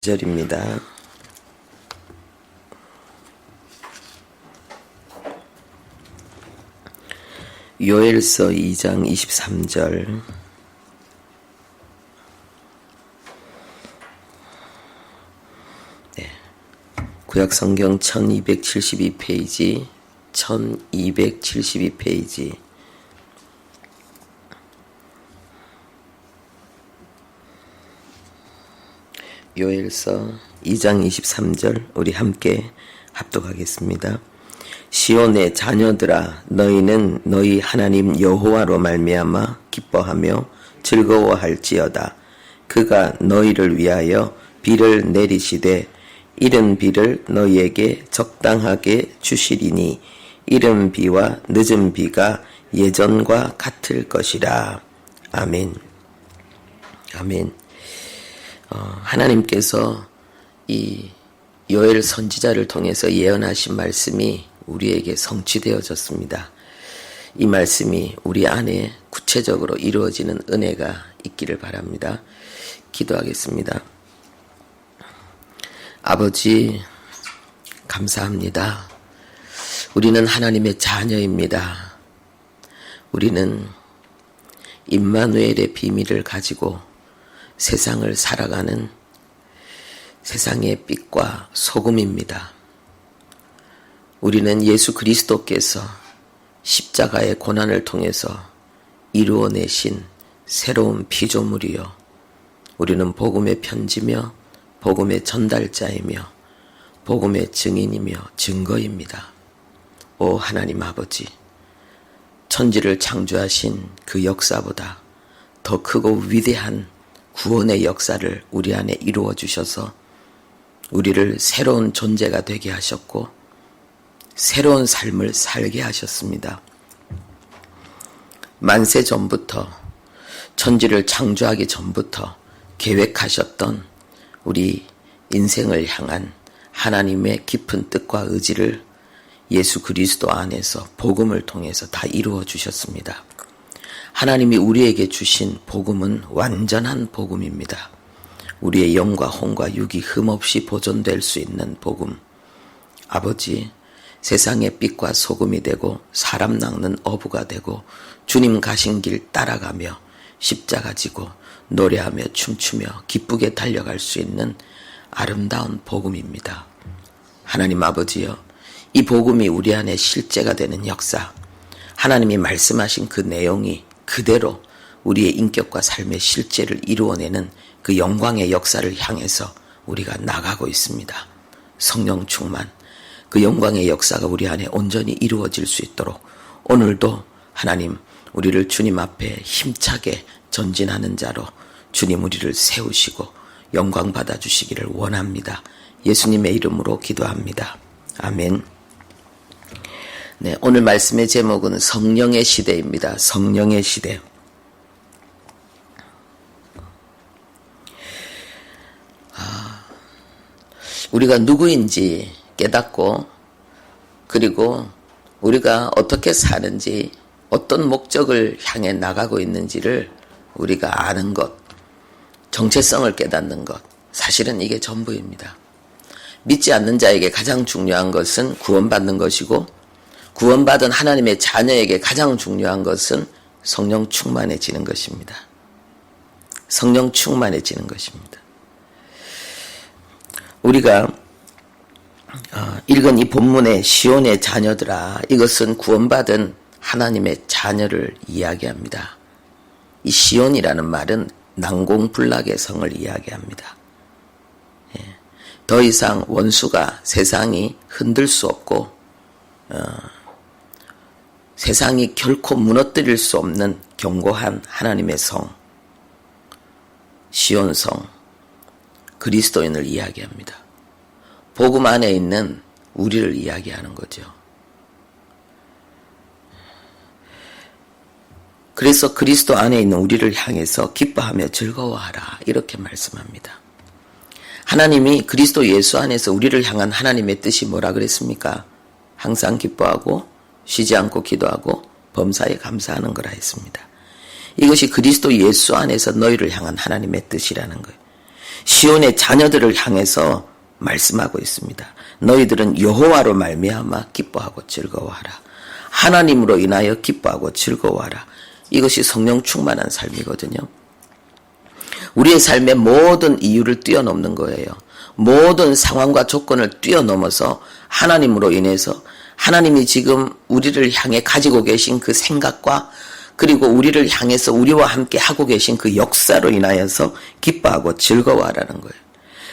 절입니다. 요엘서 2장 23절. 구약성경 1272페이지 1272페이지. 요엘서 2장 23절 우리 함께 합독하겠습니다. 시온의 자녀들아, 너희는 너희 하나님 여호와로 말미암아 기뻐하며 즐거워할지어다. 그가 너희를 위하여 비를 내리시되 이른 비를 너희에게 적당하게 주시리니 이른 비와 늦은 비가 예전과 같을 것이라. 아멘. 아멘. 하나님께서 이 요엘 선지자를 통해서 예언하신 말씀이 우리에게 성취되어졌습니다. 이 말씀이 우리 안에 구체적으로 이루어지는 은혜가 있기를 바랍니다. 기도하겠습니다. 아버지, 감사합니다. 우리는 하나님의 자녀입니다. 우리는 임마누엘의 비밀을 가지고 세상을 살아가는 세상의 빛과 소금입니다. 우리는 예수 그리스도께서 십자가의 고난을 통해서 이루어내신 새로운 피조물이요. 우리는 복음의 편지며 복음의 전달자이며 복음의 증인이며 증거입니다. 오 하나님 아버지, 천지를 창조하신 그 역사보다 더 크고 위대한 구원의 역사를 우리 안에 이루어 주셔서 우리를 새로운 존재가 되게 하셨고 새로운 삶을 살게 하셨습니다. 만세 전부터, 천지를 창조하기 전부터 계획하셨던 우리 인생을 향한 하나님의 깊은 뜻과 의지를 예수 그리스도 안에서 복음을 통해서 다 이루어 주셨습니다. 하나님이 우리에게 주신 복음은 완전한 복음입니다. 우리의 영과 혼과 육이 흠없이 보존될 수 있는 복음. 아버지, 세상의 빛과 소금이 되고 사람 낚는 어부가 되고 주님 가신 길 따라가며 십자가 지고 노래하며 춤추며 기쁘게 달려갈 수 있는 아름다운 복음입니다. 하나님 아버지여, 이 복음이 우리 안에 실제가 되는 역사, 하나님이 말씀하신 그 내용이 그대로 우리의 인격과 삶의 실제를 이루어내는 그 영광의 역사를 향해서 우리가 나가고 있습니다. 성령 충만, 그 영광의 역사가 우리 안에 온전히 이루어질 수 있도록 오늘도 하나님 우리를 주님 앞에 힘차게 전진하는 자로 주님 우리를 세우시고 영광 받아주시기를 원합니다. 예수님의 이름으로 기도합니다. 아멘. 네, 오늘 말씀의 제목은 성령의 시대입니다. 성령의 시대. 우리가 누구인지 깨닫고 그리고 우리가 어떻게 사는지 어떤 목적을 향해 나가고 있는지를 우리가 아는 것, 정체성을 깨닫는 것, 사실은 이게 전부입니다. 믿지 않는 자에게 가장 중요한 것은 구원받는 것이고 구원받은 하나님의 자녀에게 가장 중요한 것은 성령 충만해지는 것입니다. 성령 충만해지는 것입니다. 우리가 읽은 이 본문의 시온의 자녀들아, 이것은 구원받은 하나님의 자녀를 이야기합니다. 이 시온이라는 말은 난공불락의 성을 이야기합니다. 더 이상 원수가 세상이 흔들 수 없고 세상이 결코 무너뜨릴 수 없는 견고한 하나님의 성, 시온성, 그리스도인을 이야기합니다. 복음 안에 있는 우리를 이야기하는 거죠. 그래서 그리스도 안에 있는 우리를 향해서 기뻐하며 즐거워하라, 이렇게 말씀합니다. 하나님이 그리스도 예수 안에서 우리를 향한 하나님의 뜻이 뭐라 그랬습니까? 항상 기뻐하고 쉬지 않고 기도하고 범사에 감사하는 거라 했습니다. 이것이 그리스도 예수 안에서 너희를 향한 하나님의 뜻이라는 거예요. 시온의 자녀들을 향해서 말씀하고 있습니다. 너희들은 여호와로 말미암아 기뻐하고 즐거워하라. 하나님으로 인하여 기뻐하고 즐거워하라. 이것이 성령 충만한 삶이거든요. 우리의 삶의 모든 이유를 뛰어넘는 거예요. 모든 상황과 조건을 뛰어넘어서 하나님으로 인해서 하나님이 지금 우리를 향해 가지고 계신 그 생각과 그리고 우리를 향해서 우리와 함께 하고 계신 그 역사로 인하여서 기뻐하고 즐거워하라는 거예요.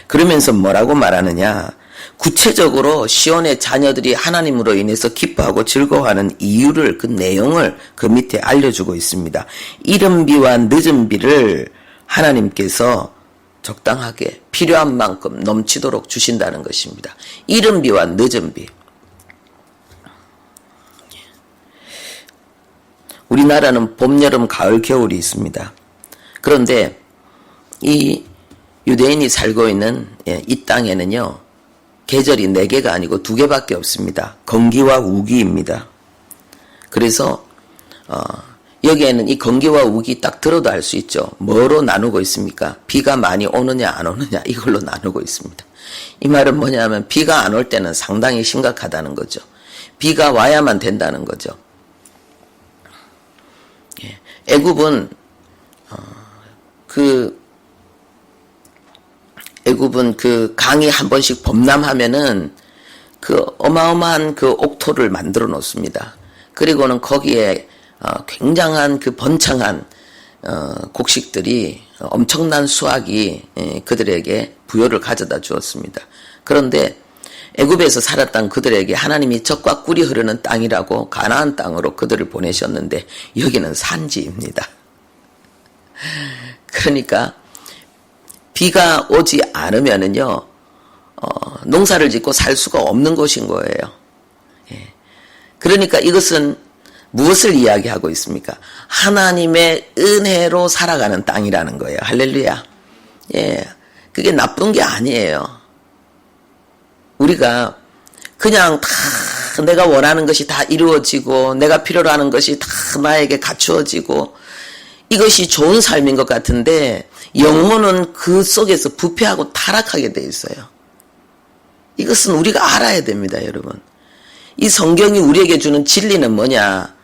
그러면서 뭐라고 말하느냐? 구체적으로 시온의 자녀들이 하나님으로 인해서 기뻐하고 즐거워하는 이유를, 그 내용을 그 밑에 알려주고 있습니다. 이른 비와 늦은 비를 하나님께서 적당하게 필요한 만큼 넘치도록 주신다는 것입니다. 이른 비와 늦은 비. 우리나라는 봄, 여름, 가을, 겨울이 있습니다. 그런데 이 유대인이 살고 있는 이 땅에는요, 계절이 4개가 아니고 2개밖에 없습니다. 건기와 우기입니다. 그래서 여기에는 이 건기와 우기 딱 들어도 알 수 있죠. 뭐로 나누고 있습니까? 비가 많이 오느냐 안 오느냐 이걸로 나누고 있습니다. 이 말은 뭐냐면 비가 안 올 때는 상당히 심각하다는 거죠. 비가 와야만 된다는 거죠. 애굽은 그 강이 한 번씩 범람하면은 그 어마어마한 그 옥토를 만들어 놓습니다. 그리고는 거기에 굉장한 그 번창한 곡식들이 엄청난 수확이 그들에게 부요를 가져다 주었습니다. 그런데 애굽에서 살았던 그들에게 하나님이 젖과 꿀이 흐르는 땅이라고 가나안 땅으로 그들을 보내셨는데 여기는 산지입니다. 그러니까 비가 오지 않으면은요, 농사를 짓고 살 수가 없는 곳인 거예요. 그러니까 이것은 무엇을 이야기하고 있습니까? 하나님의 은혜로 살아가는 땅이라는 거예요. 할렐루야. 그게 나쁜 게 아니에요. 우리가 그냥 다 내가 원하는 것이 다 이루어지고 내가 필요로 하는 것이 다 나에게 갖추어지고 이것이 좋은 삶인 것 같은데 영혼은 그 속에서 부패하고 타락하게 돼 있어요. 이것은 우리가 알아야 됩니다, 여러분. 이 성경이 우리에게 주는 진리는 뭐냐?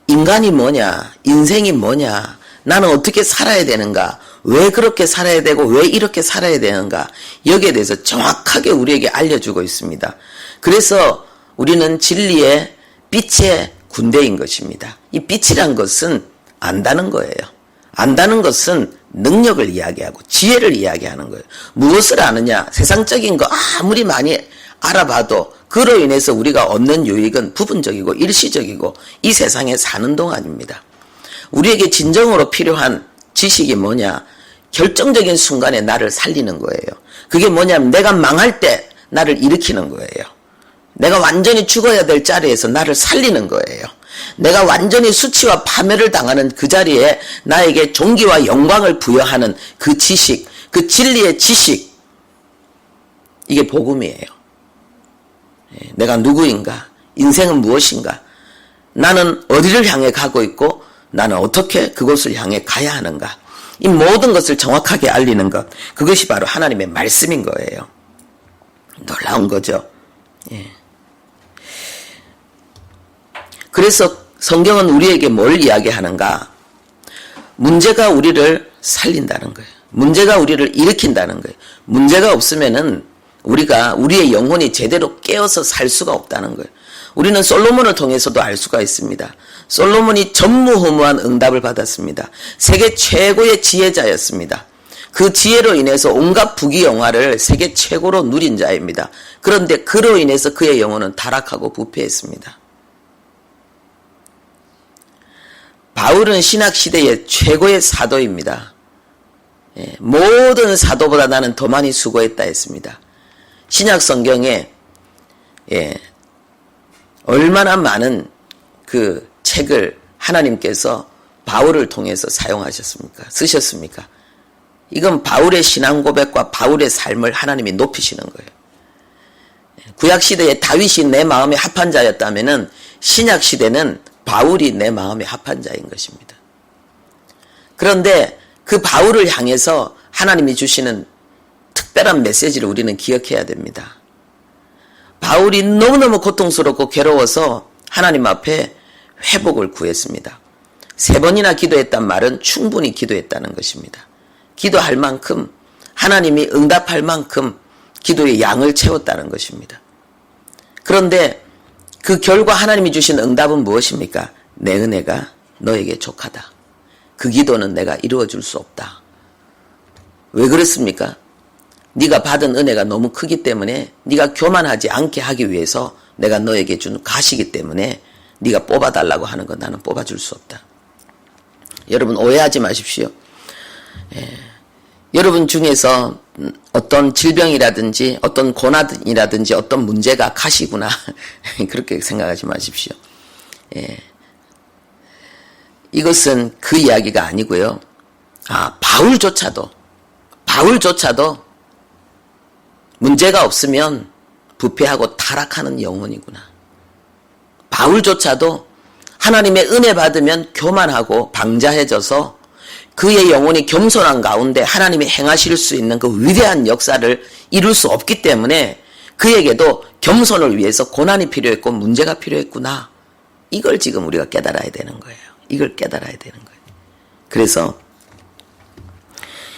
인간이 뭐냐? 인생이 뭐냐? 나는 어떻게 살아야 되는가? 왜 그렇게 살아야 되고 왜 이렇게 살아야 되는가? 여기에 대해서 정확하게 우리에게 알려주고 있습니다. 그래서 우리는 진리의 빛의 군대인 것입니다. 이 빛이란 것은 안다는 거예요. 안다는 것은 능력을 이야기하고 지혜를 이야기하는 거예요. 무엇을 아느냐? 세상적인 거 아무리 많이 알아봐도 그로 인해서 우리가 얻는 유익은 부분적이고 일시적이고 이 세상에 사는 동안입니다. 우리에게 진정으로 필요한 지식이 뭐냐? 결정적인 순간에 나를 살리는 거예요. 그게 뭐냐면 내가 망할 때 나를 일으키는 거예요. 내가 완전히 죽어야 될 자리에서 나를 살리는 거예요. 내가 완전히 수치와 파멸을 당하는 그 자리에 나에게 존귀와 영광을 부여하는 그 지식, 그 진리의 지식, 이게 복음이에요. 내가 누구인가? 인생은 무엇인가? 나는 어디를 향해 가고 있고 나는 어떻게 그곳을 향해 가야 하는가? 이 모든 것을 정확하게 알리는 것, 그것이 바로 하나님의 말씀인 거예요. 놀라운 거죠. 그래서 성경은 우리에게 뭘 이야기하는가? 문제가 우리를 살린다는 거예요. 문제가 우리를 일으킨다는 거예요. 문제가 없으면은 우리의 영혼이 제대로 깨어서 살 수가 없다는 거예요. 우리는 솔로몬을 통해서도 알 수가 있습니다. 솔로몬이 전무후무한 응답을 받았습니다. 세계 최고의 지혜자였습니다. 그 지혜로 인해서 온갖 부귀영화를 세계 최고로 누린 자입니다. 그런데 그로 인해서 그의 영혼은 타락하고 부패했습니다. 바울은 신학시대의 최고의 사도입니다. 모든 사도보다 나는 더 많이 수고했다 했습니다. 신약 성경에 얼마나 많은 그 책을 하나님께서 바울을 통해서 사용하셨습니까? 쓰셨습니까? 이건 바울의 신앙 고백과 바울의 삶을 하나님이 높이시는 거예요. 구약시대에 다윗이 내 마음에 합한 자였다면은 신약시대는 바울이 내 마음에 합한 자인 것입니다. 그런데 그 바울을 향해서 하나님이 주시는 특별한 메시지를 우리는 기억해야 됩니다. 바울이 너무너무 고통스럽고 괴로워서 하나님 앞에 회복을 구했습니다. 3번이나 기도했단 말은 충분히 기도했다는 것입니다. 기도할 만큼, 하나님이 응답할 만큼 기도의 양을 채웠다는 것입니다. 그런데 그 결과 하나님이 주신 응답은 무엇입니까? 내 은혜가 너에게 족하다. 그 기도는 내가 이루어줄 수 없다. 왜 그렇습니까? 네가 받은 은혜가 너무 크기 때문에 네가 교만하지 않게 하기 위해서 내가 너에게 준 가시기 때문에 네가 뽑아달라고 하는 건 나는 뽑아줄 수 없다. 여러분 오해하지 마십시오. 여러분 중에서 어떤 질병이라든지 어떤 고난이라든지 어떤 문제가 가시구나 그렇게 생각하지 마십시오. 이것은 그 이야기가 아니고요. 바울조차도 문제가 없으면 부패하고 타락하는 영혼이구나. 바울조차도 하나님의 은혜 받으면 교만하고 방자해져서 그의 영혼이 겸손한 가운데 하나님이 행하실 수 있는 그 위대한 역사를 이룰 수 없기 때문에 그에게도 겸손을 위해서 고난이 필요했고 문제가 필요했구나. 이걸 지금 우리가 깨달아야 되는 거예요. 이걸 깨달아야 되는 거예요. 그래서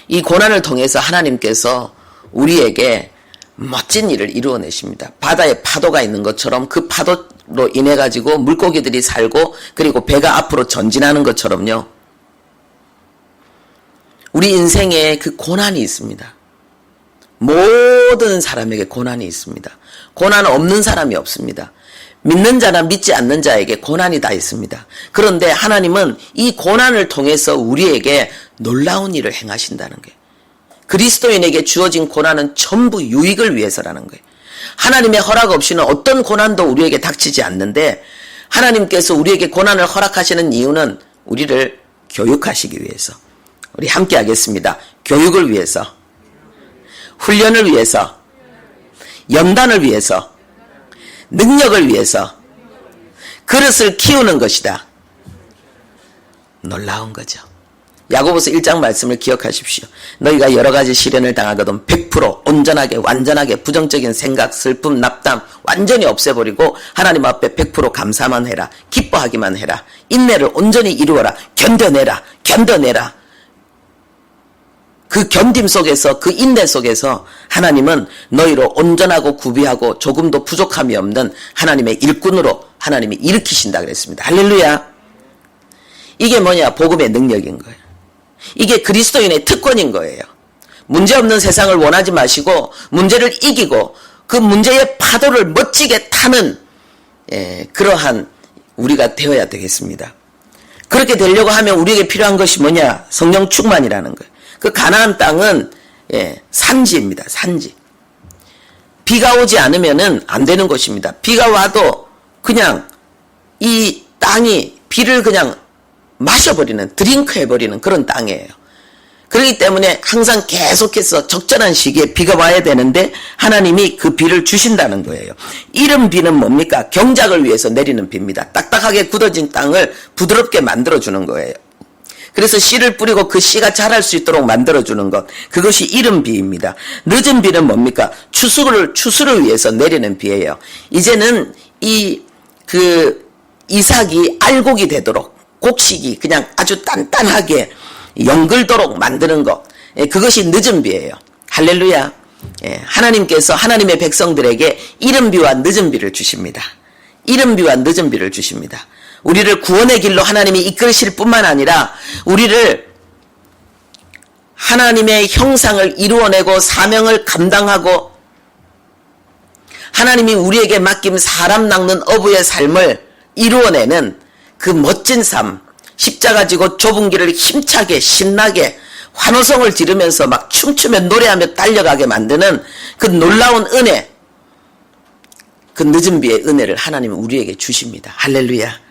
이 고난을 통해서 하나님께서 우리에게 멋진 일을 이루어내십니다. 바다에 파도가 있는 것처럼 그 파도로 인해 가지고 물고기들이 살고 그리고 배가 앞으로 전진하는 것처럼요. 우리 인생에 그 고난이 있습니다. 모든 사람에게 고난이 있습니다. 고난 없는 사람이 없습니다. 믿는 자나 믿지 않는 자에게 고난이 다 있습니다. 그런데 하나님은 이 고난을 통해서 우리에게 놀라운 일을 행하신다는 거예요. 그리스도인에게 주어진 고난은 전부 유익을 위해서라는 거예요. 하나님의 허락 없이는 어떤 고난도 우리에게 닥치지 않는데 하나님께서 우리에게 고난을 허락하시는 이유는 우리를 교육하시기 위해서. 우리 함께 하겠습니다. 교육을 위해서, 훈련을 위해서, 연단을 위해서, 능력을 위해서, 그릇을 키우는 것이다. 놀라운 거죠. 야고보서 1장 말씀을 기억하십시오. 너희가 여러 가지 시련을 당하거든 100% 온전하게 완전하게 부정적인 생각, 슬픔, 납담 완전히 없애버리고 하나님 앞에 100% 감사만 해라. 기뻐하기만 해라. 인내를 온전히 이루어라. 견뎌내라. 그 견딤 속에서 그 인내 속에서 하나님은 너희로 온전하고 구비하고 조금도 부족함이 없는 하나님의 일꾼으로 하나님이 일으키신다 그랬습니다. 할렐루야. 이게 뭐냐? 복음의 능력인 거예요. 이게 그리스도인의 특권인 거예요. 문제없는 세상을 원하지 마시고 문제를 이기고 그 문제의 파도를 멋지게 타는 그러한 우리가 되어야 되겠습니다. 그렇게 되려고 하면 우리에게 필요한 것이 뭐냐? 성령 충만이라는 거예요. 그 가나안 땅은 산지입니다. 산지. 비가 오지 않으면은 안 되는 것입니다. 비가 와도 그냥 이 땅이 비를 그냥 마셔버리는, 드링크 해버리는 그런 땅이에요. 그렇기 때문에 항상 계속해서 적절한 시기에 비가 와야 되는데 하나님이 그 비를 주신다는 거예요. 이런 비는 뭡니까? 경작을 위해서 내리는 비입니다. 딱딱하게 굳어진 땅을 부드럽게 만들어주는 거예요. 그래서 씨를 뿌리고 그 씨가 자랄 수 있도록 만들어주는 것. 그것이 이른 비입니다. 늦은 비는 뭡니까? 추수를 위해서 내리는 비예요. 이제는 이삭이 알곡이 되도록 곡식이 그냥 아주 단단하게 연글도록 만드는 것. 그것이 늦은 비예요. 할렐루야. 하나님께서 하나님의 백성들에게 이른 비와 늦은 비를 주십니다. 이른 비와 늦은 비를 주십니다. 우리를 구원의 길로 하나님이 이끌으실 뿐만 아니라 우리를 하나님의 형상을 이루어내고 사명을 감당하고 하나님이 우리에게 맡긴 사람 낚는 어부의 삶을 이루어내는 그 멋진 삶, 십자가 지고 좁은 길을 힘차게 신나게 환호성을 지르면서 막 춤추며 노래하며 달려가게 만드는 그 놀라운 은혜, 그 늦은 비의 은혜를 하나님은 우리에게 주십니다. 할렐루야.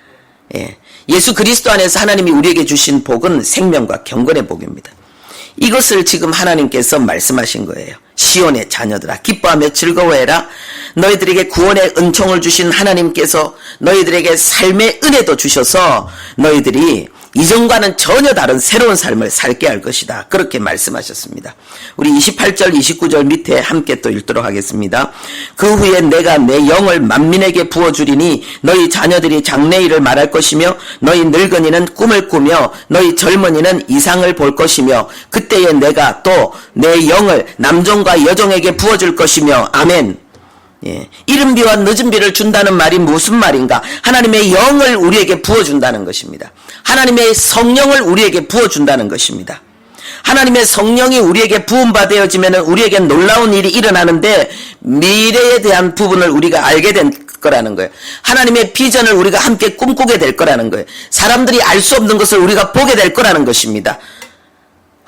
예수 그리스도 안에서 하나님이 우리에게 주신 복은 생명과 경건의 복입니다. 이것을 지금 하나님께서 말씀하신 거예요. 시온의 자녀들아 기뻐하며 즐거워해라. 너희들에게 구원의 은총을 주신 하나님께서 너희들에게 삶의 은혜도 주셔서 너희들이 이전과는 전혀 다른 새로운 삶을 살게 할 것이다. 그렇게 말씀하셨습니다. 우리 28절 29절 밑에 함께 또 읽도록 하겠습니다. 그 후에 내가 내 영을 만민에게 부어주리니 너희 자녀들이 장래일을 말할 것이며 너희 늙은이는 꿈을 꾸며 너희 젊은이는 이상을 볼 것이며 그때에 내가 또 내 영을 남종과 여종에게 부어줄 것이며 아멘. 예. 이른 비와 늦은 비를 준다는 말이 무슨 말인가? 하나님의 영을 우리에게 부어준다는 것입니다. 하나님의 성령을 우리에게 부어준다는 것입니다. 하나님의 성령이 우리에게 부음받아지면 우리에게 놀라운 일이 일어나는데 미래에 대한 부분을 우리가 알게 된 거라는 거예요. 하나님의 비전을 우리가 함께 꿈꾸게 될 거라는 거예요. 사람들이 알 수 없는 것을 우리가 보게 될 거라는 것입니다.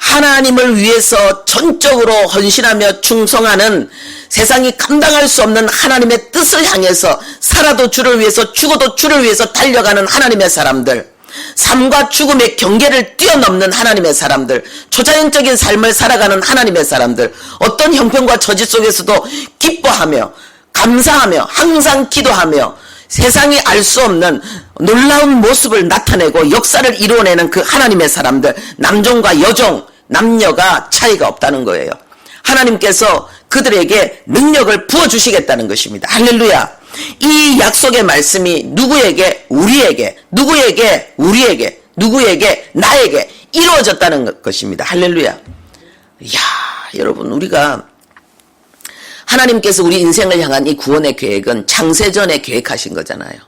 하나님을 위해서 전적으로 헌신하며 충성하는 세상이 감당할 수 없는 하나님의 뜻을 향해서 살아도 주를 위해서 죽어도 주를 위해서 달려가는 하나님의 사람들, 삶과 죽음의 경계를 뛰어넘는 하나님의 사람들, 초자연적인 삶을 살아가는 하나님의 사람들, 어떤 형편과 처지 속에서도 기뻐하며 감사하며 항상 기도하며 세상이 알 수 없는 놀라운 모습을 나타내고 역사를 이루어내는 그 하나님의 사람들, 남종과 여종, 남녀가 차이가 없다는 거예요. 하나님께서 그들에게 능력을 부어주시겠다는 것입니다. 할렐루야. 이 약속의 말씀이 누구에게? 우리에게, 누구에게? 우리에게, 누구에게? 나에게 이루어졌다는 것입니다. 할렐루야. 이야, 여러분, 우리가 하나님께서 우리 인생을 향한 이 구원의 계획은 창세전에 계획하신 거잖아요.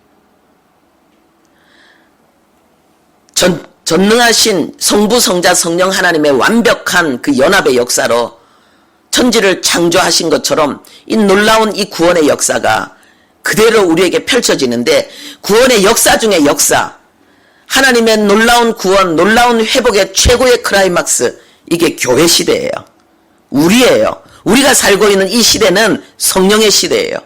전능하신 성부, 성자, 성령 하나님의 완벽한 그 연합의 역사로 천지를 창조하신 것처럼 이 놀라운 이 구원의 역사가 그대로 우리에게 펼쳐지는데, 구원의 역사 중에 역사, 하나님의 놀라운 구원, 놀라운 회복의 최고의 클라이막스, 이게 교회 시대예요. 우리예요. 우리가 살고 있는 이 시대는 성령의 시대예요.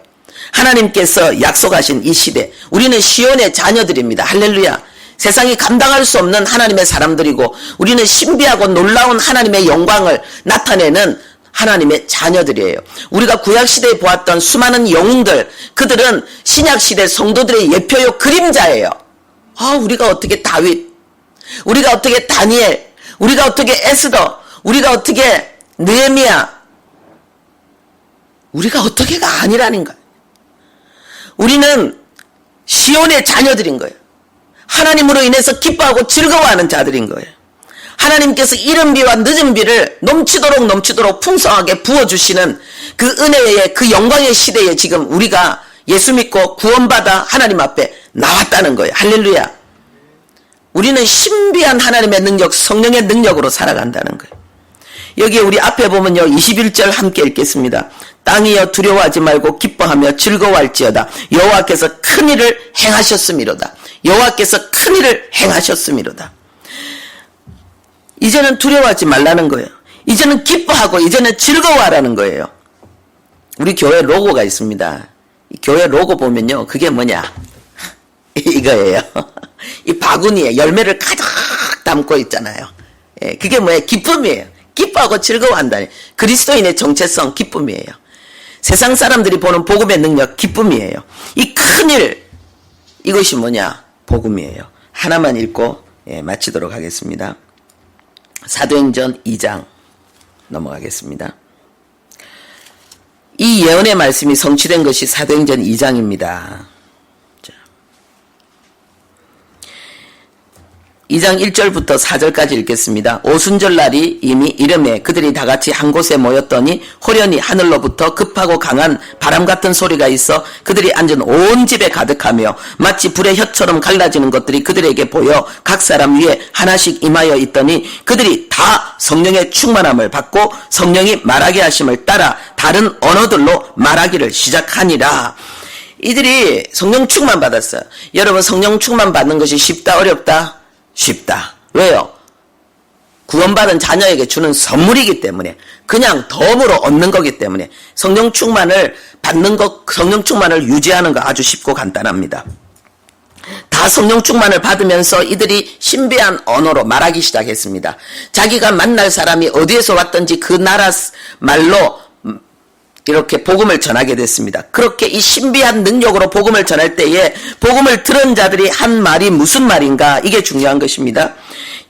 하나님께서 약속하신 이 시대, 우리는 시온의 자녀들입니다. 할렐루야. 세상이 감당할 수 없는 하나님의 사람들이고 우리는 신비하고 놀라운 하나님의 영광을 나타내는 하나님의 자녀들이에요. 우리가 구약시대에 보았던 수많은 영웅들, 그들은 신약시대 성도들의 예표요 그림자예요. 우리가 어떻게 다윗, 우리가 어떻게 다니엘, 우리가 어떻게 에스더, 우리가 어떻게 느헤미야, 우리가 어떻게가 아니라는 거예요. 우리는 시온의 자녀들인 거예요. 하나님으로 인해서 기뻐하고 즐거워하는 자들인 거예요. 하나님께서 이른 비와 늦은 비를 넘치도록 풍성하게 부어주시는 그 은혜의 그 영광의 시대에 지금 우리가 예수 믿고 구원받아 하나님 앞에 나왔다는 거예요. 할렐루야. 우리는 신비한 하나님의 능력, 성령의 능력으로 살아간다는 거예요. 여기에 우리 앞에 보면요, 21절 함께 읽겠습니다. 땅이여 두려워하지 말고 기뻐하며 즐거워할지어다. 여호와께서 큰 일을 행하셨음이로다. 여호와께서 큰 일을 행하셨음이로다. 이제는 두려워하지 말라는 거예요. 이제는 기뻐하고 이제는 즐거워하라는 거예요. 우리 교회 로고가 있습니다. 이 교회 로고 보면요, 그게 뭐냐? 이거예요. 이 바구니에 열매를 가득 담고 있잖아요. 예, 그게 뭐예요? 기쁨이에요. 기뻐하고 즐거워한다니. 그리스도인의 정체성, 기쁨이에요. 세상 사람들이 보는 복음의 능력, 기쁨이에요. 이 큰일, 이것이 뭐냐? 복음이에요. 하나만 읽고 마치도록 하겠습니다. 사도행전 2장 넘어가겠습니다. 이 예언의 말씀이 성취된 것이 사도행전 2장입니다. 2장 1절부터 4절까지 읽겠습니다. 오순절 날이 이미 이름에 그들이 다같이 한 곳에 모였더니 호련히 하늘로부터 급하고 강한 바람 같은 소리가 있어 그들이 앉은 온 집에 가득하며 마치 불의 혀처럼 갈라지는 것들이 그들에게 보여 각 사람 위에 하나씩 임하여 있더니 그들이 다 성령의 충만함을 받고 성령이 말하게 하심을 따라 다른 언어들로 말하기를 시작하니라. 이들이 성령 충만 받았어요. 여러분, 성령 충만 받는 것이 쉽다 어렵다? 쉽다. 왜요? 구원받은 자녀에게 주는 선물이기 때문에, 그냥 덤으로 얻는 거기 때문에 성령 충만을 받는 것, 성령 충만을 유지하는 거 아주 쉽고 간단합니다. 다 성령 충만을 받으면서 이들이 신비한 언어로 말하기 시작했습니다. 자기가 만날 사람이 어디에서 왔든지 그 나라 말로 이렇게 복음을 전하게 됐습니다. 그렇게 이 신비한 능력으로 복음을 전할 때에 복음을 들은 자들이 한 말이 무슨 말인가, 이게 중요한 것입니다.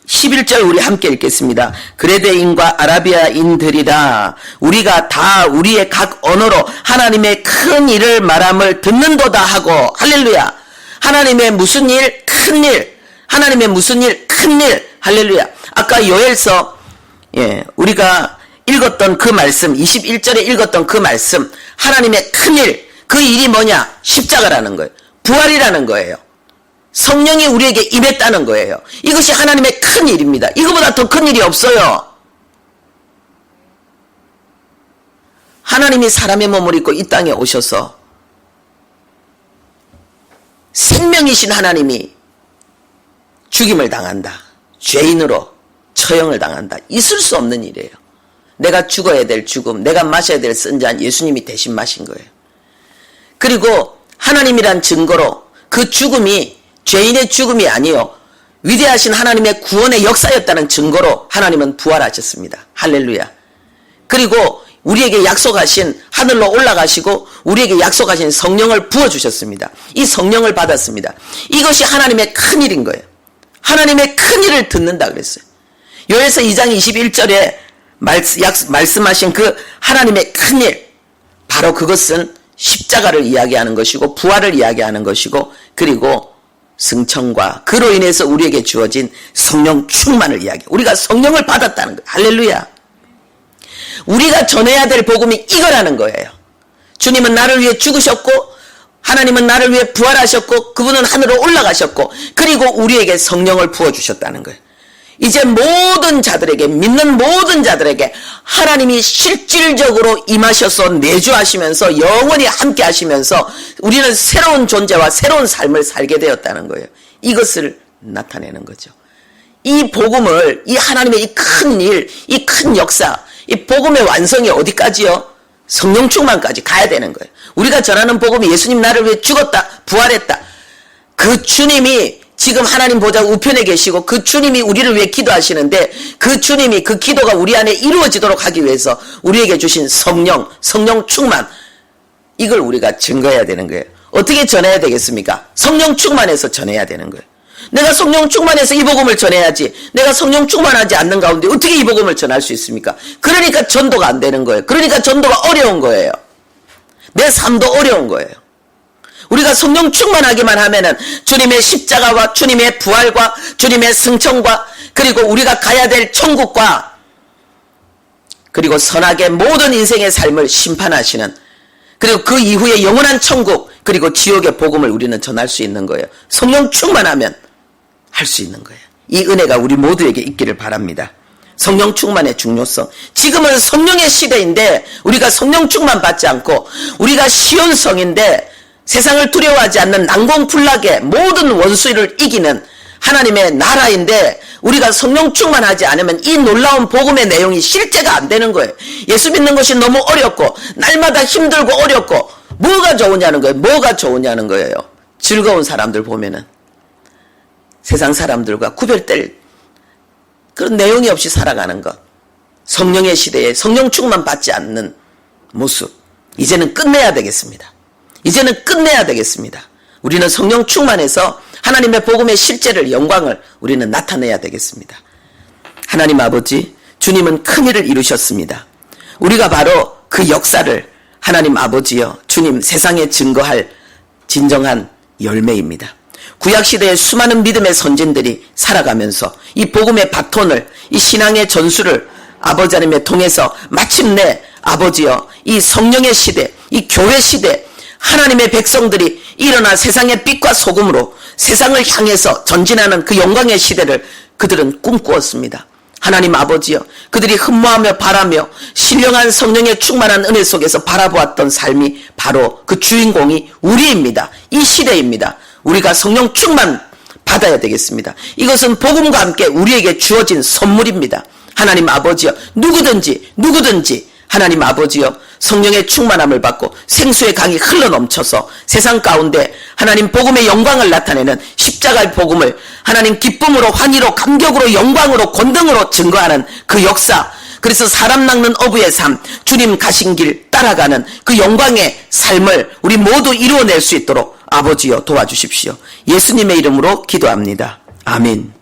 11절 우리 함께 읽겠습니다. 그레데인과 아라비아인들이라 우리가 다 우리의 각 언어로 하나님의 큰 일을 말함을 듣는도다 하고, 할렐루야. 하나님의 무슨 일? 큰 일. 하나님의 무슨 일? 큰 일. 할렐루야. 아까 요엘서 우리가 읽었던 그 말씀, 21절에 읽었던 그 말씀, 하나님의 큰 일, 그 일이 뭐냐? 십자가라는 거예요. 부활이라는 거예요. 성령이 우리에게 임했다는 거예요. 이것이 하나님의 큰 일입니다. 이거보다 더 큰 일이 없어요. 하나님이 사람의 몸을 입고 이 땅에 오셔서 생명이신 하나님이 죽임을 당한다. 죄인으로 처형을 당한다. 있을 수 없는 일이에요. 내가 죽어야 될 죽음, 내가 마셔야 될 쓴 잔 예수님이 대신 마신 거예요. 그리고 하나님이란 증거로 그 죽음이 죄인의 죽음이 아니요 위대하신 하나님의 구원의 역사였다는 증거로 하나님은 부활하셨습니다. 할렐루야. 그리고 우리에게 약속하신, 하늘로 올라가시고 우리에게 약속하신 성령을 부어주셨습니다. 이 성령을 받았습니다. 이것이 하나님의 큰일인 거예요. 하나님의 큰일을 듣는다 그랬어요. 요엘서 2장 21절에 말씀하신 그 하나님의 큰일, 바로 그것은 십자가를 이야기하는 것이고 부활을 이야기하는 것이고, 그리고 승천과 그로 인해서 우리에게 주어진 성령 충만을 이야기해요. 우리가 성령을 받았다는 거예요. 할렐루야. 우리가 전해야 될 복음이 이거라는 거예요. 주님은 나를 위해 죽으셨고, 하나님은 나를 위해 부활하셨고, 그분은 하늘로 올라가셨고, 그리고 우리에게 성령을 부어주셨다는 거예요. 이제 모든 자들에게, 믿는 모든 자들에게 하나님이 실질적으로 임하셔서 내주하시면서 영원히 함께 하시면서 우리는 새로운 존재와 새로운 삶을 살게 되었다는 거예요. 이것을 나타내는 거죠. 이 복음을, 이 하나님의 이 큰 일, 이 큰 역사, 이 복음의 완성이 어디까지요? 성령 충만까지 가야 되는 거예요. 우리가 전하는 복음이 예수님 나를 위해 죽었다, 부활했다. 그 주님이 지금 하나님 보좌 우편에 계시고 그 주님이 우리를 위해 기도하시는데, 그 주님이 그 기도가 우리 안에 이루어지도록 하기 위해서 우리에게 주신 성령, 성령 충만, 이걸 우리가 증거해야 되는 거예요. 어떻게 전해야 되겠습니까? 성령 충만해서 전해야 되는 거예요. 내가 성령 충만해서 이 복음을 전해야지, 내가 성령 충만하지 않는 가운데 어떻게 이 복음을 전할 수 있습니까? 그러니까 전도가 안 되는 거예요. 그러니까 전도가 어려운 거예요. 내 삶도 어려운 거예요. 우리가 성령 충만하기만 하면은 주님의 십자가와 주님의 부활과 주님의 승천과, 그리고 우리가 가야 될 천국과, 그리고 선하게 모든 인생의 삶을 심판하시는, 그리고 그 이후에 영원한 천국, 그리고 지옥의 복음을 우리는 전할 수 있는 거예요. 성령 충만하면 할 수 있는 거예요. 이 은혜가 우리 모두에게 있기를 바랍니다. 성령 충만의 중요성. 지금은 성령의 시대인데 우리가 성령 충만 받지 않고, 우리가 시온성인데 세상을 두려워하지 않는 난공불락의 모든 원수를 이기는 하나님의 나라인데, 우리가 성령 충만하지 않으면 이 놀라운 복음의 내용이 실제가 안 되는 거예요. 예수 믿는 것이 너무 어렵고 날마다 힘들고 어렵고, 뭐가 좋으냐는 거예요. 뭐가 좋으냐는 거예요. 즐거운 사람들 보면은 세상 사람들과 구별될 그런 내용이 없이 살아가는 것, 성령의 시대에 성령 충만 받지 않는 모습, 이제는 끝내야 되겠습니다. 이제는 끝내야 되겠습니다. 우리는 성령 충만해서 하나님의 복음의 실제를, 영광을 우리는 나타내야 되겠습니다. 하나님 아버지, 주님은 큰일을 이루셨습니다. 우리가 바로 그 역사를 하나님 아버지여, 주님 세상에 증거할 진정한 열매입니다. 구약시대의 수많은 믿음의 선진들이 살아가면서 이 복음의 바톤을, 이 신앙의 전수를 아버지 하나님을 통해서 마침내 아버지여, 이 성령의 시대, 이 교회 시대, 하나님의 백성들이 일어나 세상의 빛과 소금으로 세상을 향해서 전진하는 그 영광의 시대를 그들은 꿈꾸었습니다. 하나님 아버지여, 그들이 흠모하며 바라며 신령한 성령의 충만한 은혜 속에서 바라보았던 삶이 바로 그 주인공이 우리입니다. 이 시대입니다. 우리가 성령 충만 받아야 되겠습니다. 이것은 복음과 함께 우리에게 주어진 선물입니다. 하나님 아버지여, 누구든지 하나님 아버지여, 성령의 충만함을 받고 생수의 강이 흘러넘쳐서 세상 가운데 하나님 복음의 영광을 나타내는 십자가의 복음을 하나님 기쁨으로, 환희로, 감격으로, 영광으로, 권능으로 증거하는 그 역사, 그래서 사람 낚는 어부의 삶, 주님 가신 길 따라가는 그 영광의 삶을 우리 모두 이루어낼 수 있도록 아버지여 도와주십시오. 예수님의 이름으로 기도합니다. 아멘.